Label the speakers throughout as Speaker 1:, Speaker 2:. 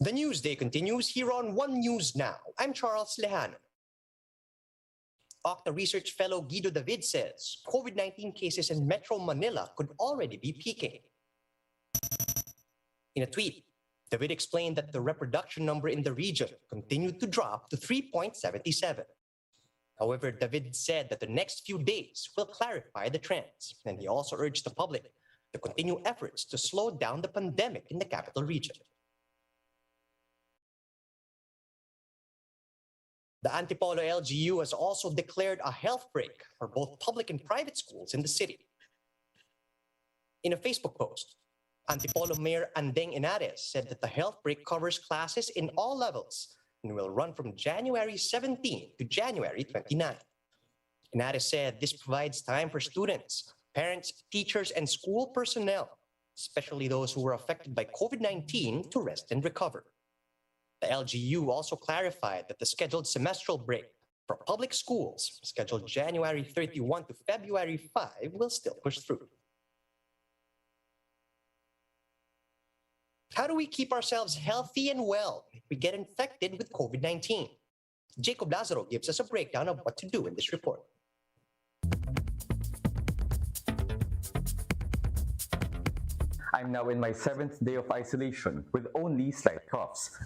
Speaker 1: The Newsday continues here on One News Now. I'm Charles Lejano. Octa Research Fellow Guido David says COVID-19 cases in Metro Manila could already be peaking. In a tweet, David explained that the reproduction number in the region continued to drop to 3.77. However, David said that the next few days will clarify the trends, and he also urged the public to continue efforts to slow down the pandemic in the capital region. The Antipolo LGU has also declared a health break for both public and private schools in the city. In a Facebook post, Antipolo Mayor Andeng Henares said that the health break covers classes in all levels and will run from January 17 to January 29. Henares said this provides time for students, parents, teachers, and school personnel, especially those who were affected by COVID-19, to rest and recover. The LGU also clarified that the scheduled semestral break for public schools, scheduled January 31 to February 5, will still push through. How do we keep ourselves healthy and well if we get infected with COVID-19? Jacob Lazaro gives us a breakdown of what to do in this report.
Speaker 2: I'm now in my 7th day of isolation with only slight coughs.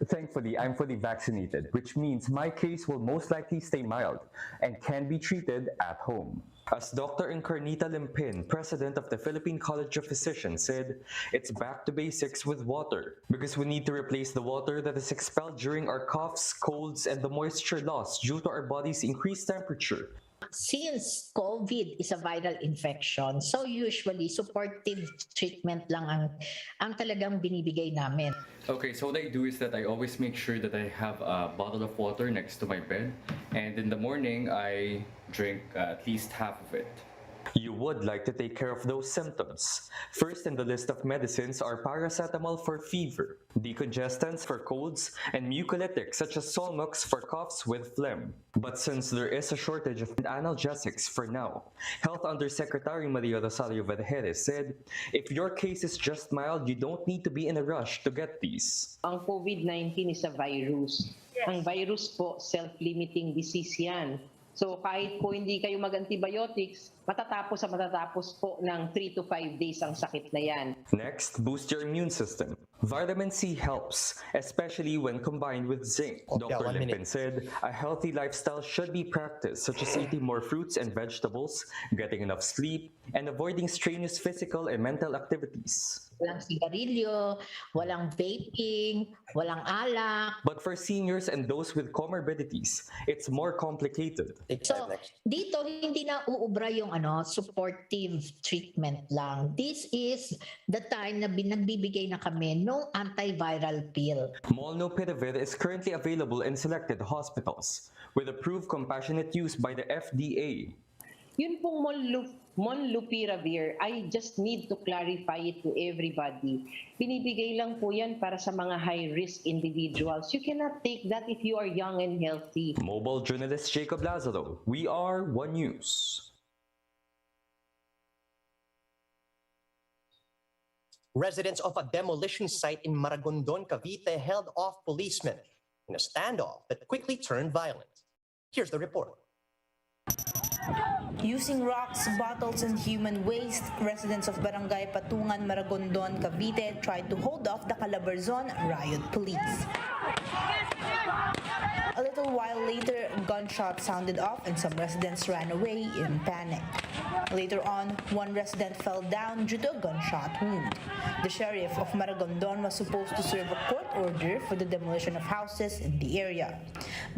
Speaker 2: Thankfully, I'm fully vaccinated, which means my case will most likely stay mild and can be treated at home. As Dr. Encarnita Limpin, president of the Philippine College of Physicians, said, it's back to basics with water because we need to replace the water that is expelled during our coughs, colds, and the moisture loss due to our body's increased temperature.
Speaker 3: Since COVID is a viral infection, so usually supportive treatment lang ang talagang binibigay namin.
Speaker 4: Okay, so what I do is that I always make sure that I have a bottle of water next to my bed, and in the morning I drink at least half of it.
Speaker 2: You would like to take care of those symptoms. First in the list of medicines are paracetamol for fever, decongestants for colds, and mucolytics such as Solmox for coughs with phlegm. But since there is a shortage of analgesics for now, Health Undersecretary Maria Rosario Vergeres said, if your case is just mild, you don't need to be in a rush to get these.
Speaker 5: Ang COVID-19 is a virus. Yes. Ang virus po, self-limiting disease yan. So kahit po hindi kayo mag-antibiotics, matatapos po ng 3 to 5 days ang sakit na yan.
Speaker 2: Next, boost your immune system. Vitamin C helps, especially when combined with zinc. Dr. Limpin said, a healthy lifestyle should be practiced, such as eating more fruits and vegetables, getting enough sleep, and avoiding strenuous physical and mental activities.
Speaker 3: Walang sigarilyo, walang vaping, walang alak.
Speaker 2: But for seniors and those with comorbidities, it's more complicated.
Speaker 3: So, dito hindi na uubra yung supportive treatment lang. This is the time na nagbibigay na kami ng antiviral pill.
Speaker 2: Molnupiravir is currently available in selected hospitals with approved compassionate use by the FDA.
Speaker 5: Yun pong Molnupiravir, I just need to clarify it to everybody. Binibigay lang po yan para sa mga high-risk individuals. You cannot take that if you are young and healthy.
Speaker 2: Mobile journalist Jacob Lazaro, we are One News.
Speaker 1: Residents of a demolition site in Maragondon, Cavite held off policemen in a standoff that quickly turned violent. Here's the report.
Speaker 6: Using rocks, bottles, and human waste, residents of Barangay Patungan, Maragondon, Cavite tried to hold off the Calabarzon riot police. A little while later, gunshots sounded off and some residents ran away in panic. Later on, one resident fell down due to a gunshot wound. The sheriff of Maragondon was supposed to serve a court order for the demolition of houses in the area,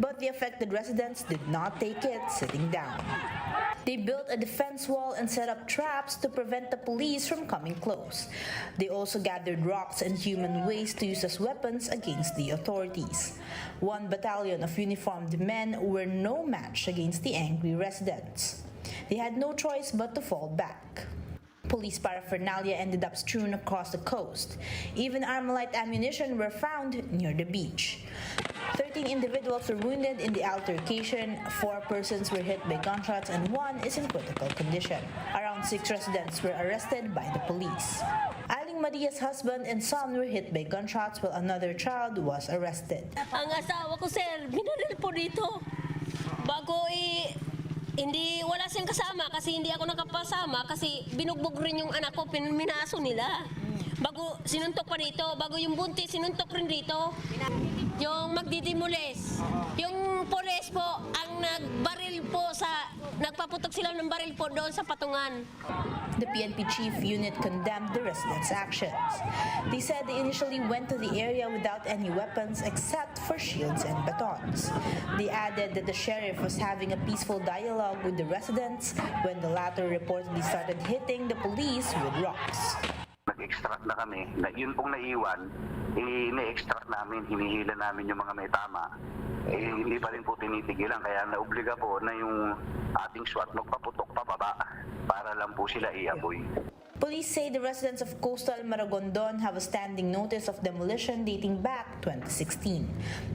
Speaker 6: but the affected residents did not take it sitting down. They built a defense wall and set up traps to prevent the police from coming close. They also gathered rocks and human waste to use as weapons against the authorities. One battalion of uniformed men were no match against the angry residents. They had no choice but to fall back. Police paraphernalia ended up strewn across the coast. Even Armalite ammunition were found near the beach. 13 individuals were wounded in the altercation, 4 persons were hit by gunshots, and 1 is in critical condition. Around 6 residents were arrested by the police. Aling Maria's husband and son were hit by gunshots while another child was arrested.
Speaker 7: Ang asawa ko, sir, binaril po dito. Hindi, wala siyang kasama kasi hindi ako nakapasama kasi binugbog rin yung anak ko, minaso nila. Bago sinuntok pa dito, bago yung buntis, sinuntok rin dito. Yung magdidimules. Yung pulis po, ang nagpaputok sila ng baril po doon sa patungan.
Speaker 6: The PNP chief unit condemned the residents' actions. They said they initially went to the area without any weapons except for shields and batons. They added that the sheriff was having a peaceful dialogue with the residents when the latter reportedly started hitting the police with rocks.
Speaker 8: Nag-extract na kami, na yun pong naiwan, ini-extract namin, hinihila namin yung mga may tama. Hindi pa rin po tinitigilan, kaya naobliga po na yung ating SWAT magpaputok pababa para lang po sila iaboy.
Speaker 6: Police say the residents of coastal Maragondon have a standing notice of demolition dating back 2016.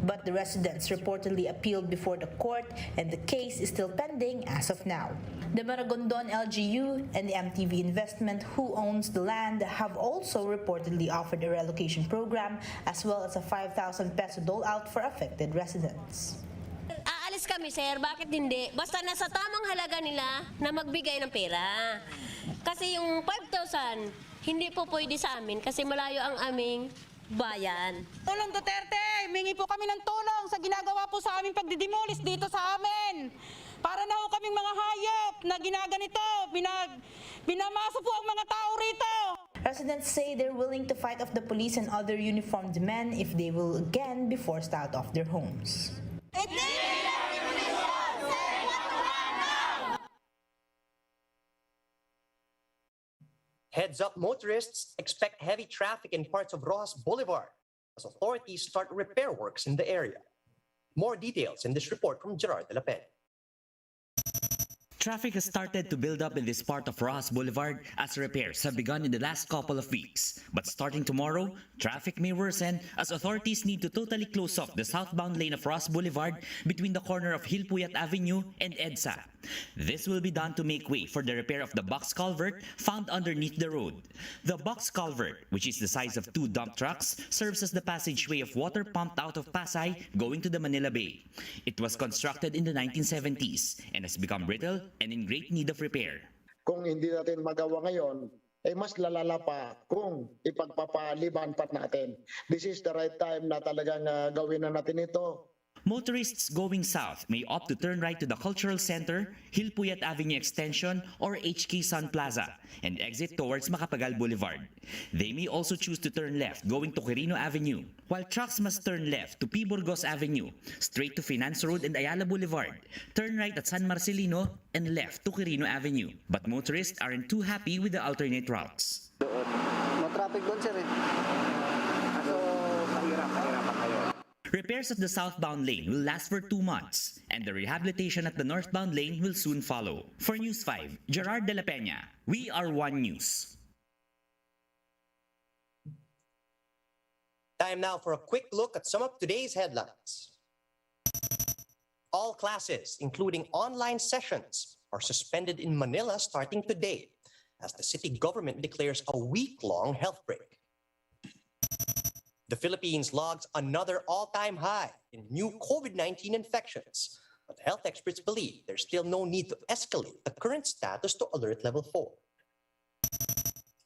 Speaker 6: But the residents reportedly appealed before the court and the case is still pending as of now. The Maragondon LGU and the MTV Investment, who owns the land, have also reportedly offered a relocation program as well as a 5,000 peso dole-out for affected residents.
Speaker 7: Aalis kami, sir. Bakit hindi? Basta nasa tamang halaga nila na magbigay ng pera. Kasi yung 5,000, hindi po pwede sa amin kasi malayo ang aming bayan.
Speaker 9: Tulong Duterte, mingi po kami ng tulong sa ginagawa po sa aming pagdidemolis dito sa amin. Para na ho kaming mga hayop na ginaganito, binamasa po ang mga tao rito.
Speaker 6: Residents say they're willing to fight off the police and other uniformed men if they will again be forced out of their homes.
Speaker 1: Heads up motorists, expect heavy traffic in parts of Rojas Boulevard as authorities start repair works in the area. More details in this report from Gerard de la Peña.
Speaker 10: Traffic has started to build up in this part of Rojas Boulevard as repairs have begun in the last couple of weeks. But starting tomorrow, traffic may worsen as authorities need to totally close off the southbound lane of Rojas Boulevard between the corner of Hilpuyat Avenue and EDSA. This will be done to make way for the repair of the box culvert found underneath the road. The box culvert, which is the size of 2 dump trucks, serves as the passageway of water pumped out of Pasay going to the Manila Bay. It was constructed in the 1970s and has become brittle and in great need of repair.
Speaker 11: Kung hindi natin magawa ngayon, mas lalala pa kung ipagpapaliban pa natin. This is the right time na talagang gawin na natin ito.
Speaker 10: Motorists going south may opt to turn right to the Cultural Center, Hilpuyat Avenue Extension, or HK Sun Plaza, and exit towards Macapagal Boulevard. They may also choose to turn left going to Quirino Avenue, while trucks must turn left to P. Burgos Avenue, straight to Finance Road and Ayala Boulevard, turn right at San Marcelino, and left to Quirino Avenue. But motorists aren't too happy with the alternate routes.
Speaker 11: Matraffic doon, sir. So, mahirapan kayo.
Speaker 10: Repairs at the southbound lane will last for 2 months, and the rehabilitation at the northbound lane will soon follow. For News 5, Gerard de la Peña, we are One News.
Speaker 1: Time now for a quick look at some of today's headlines. All classes, including online sessions, are suspended in Manila starting today as the city government declares a week-long health break. The Philippines logs another all-time high in new COVID-19 infections, but health experts believe there's still no need to escalate the current status to alert level 4.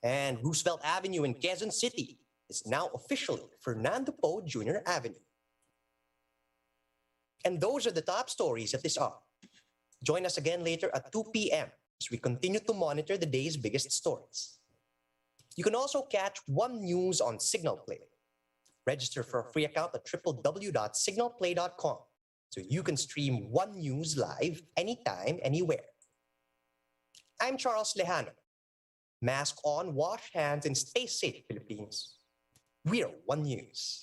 Speaker 1: And Roosevelt Avenue in Quezon City is now officially Fernando Poe Jr. Avenue. And those are the top stories at this hour. Join us again later at 2 p.m. as we continue to monitor the day's biggest stories. You can also catch One News on Signal Play. Register for a free account at www.signalplay.com so you can stream One News live anytime, anywhere. I'm Charles Lejano. Mask on, wash hands, and stay safe, Philippines. We're One News.